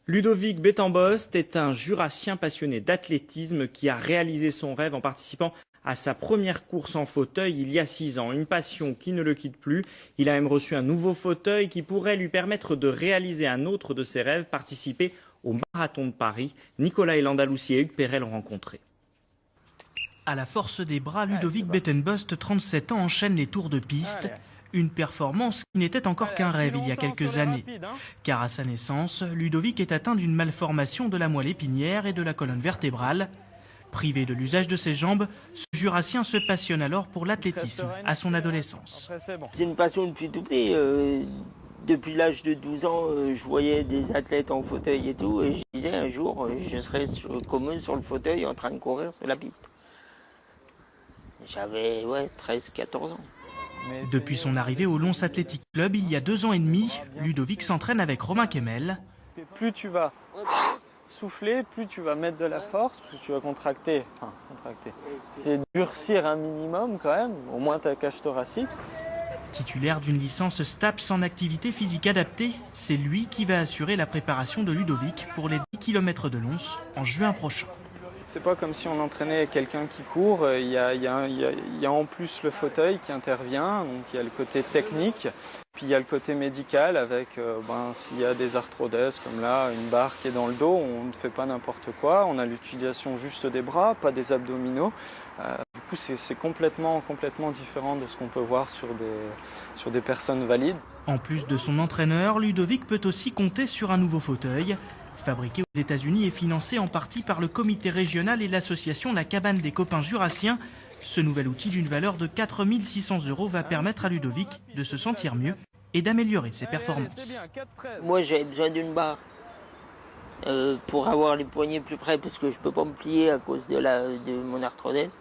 Ludovic Bettembost est un jurassien passionné d'athlétisme qui a réalisé son rêve en participant à sa première course en fauteuil il y a 6 ans. Une passion qui ne le quitte plus. Il a même reçu un nouveau fauteuil qui pourrait lui permettre de réaliser un autre de ses rêves, participer au Marathon de Paris. Nicolas Elandalouci et Hugues Perret l'ont rencontré. À la force des bras, Ludovic Bettembost, 37 ans, enchaîne les tours de piste. Une performance qui n'était encore qu'un rêve il y a quelques années. Car à sa naissance, Ludovic est atteint d'une malformation de la moelle épinière et de la colonne vertébrale. Privé de l'usage de ses jambes, ce jurassien se passionne alors pour l'athlétisme à son adolescence. C'est une passion depuis tout petit. Depuis l'âge de 12 ans, je voyais des athlètes en fauteuil et tout. Et je disais un jour, je serai comme eux sur le fauteuil en train de courir sur la piste. J'avais 13-14 ans. Depuis son arrivée au Lons Athletic Club il y a 2 ans et demi, Ludovic s'entraîne avec Romain Kemmel. Plus tu vas souffler, plus tu vas mettre de la force, plus tu vas contracter. C'est durcir un minimum quand même, au moins ta cage thoracique. Titulaire d'une licence STAPS en activité physique adaptée, c'est lui qui va assurer la préparation de Ludovic pour les 10 km de Lons en juin prochain. C'est pas comme si on entraînait quelqu'un qui court, il y a en plus le fauteuil qui intervient, donc il y a le côté technique, puis il y a le côté médical avec s'il y a des arthrodèses comme là, une barre qui est dans le dos, on ne fait pas n'importe quoi, on a l'utilisation juste des bras, pas des abdominaux. Du coup c'est complètement différent de ce qu'on peut voir sur des personnes valides. En plus de son entraîneur, Ludovic peut aussi compter sur un nouveau fauteuil. Fabriqué aux États-Unis et financé en partie par le comité régional et l'association La Cabane des Copains Jurassiens, ce nouvel outil d'une valeur de 4 600 € va permettre à Ludovic de se sentir mieux et d'améliorer ses performances. Moi, j'avais besoin d'une barre pour avoir les poignets plus près parce que je ne peux pas me plier à cause de mon arthrodèse.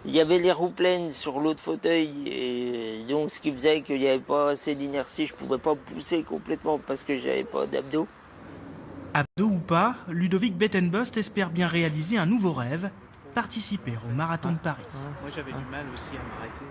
Il y avait les roues pleines sur l'autre fauteuil et donc ce qui faisait qu'il n'y avait pas assez d'inertie, je ne pouvais pas pousser complètement parce que je n'avais pas d'abdos. Abdos ou pas, Ludovic Bettembost espère bien réaliser un nouveau rêve, participer au Marathon de Paris. Moi j'avais du mal aussi à m'arrêter.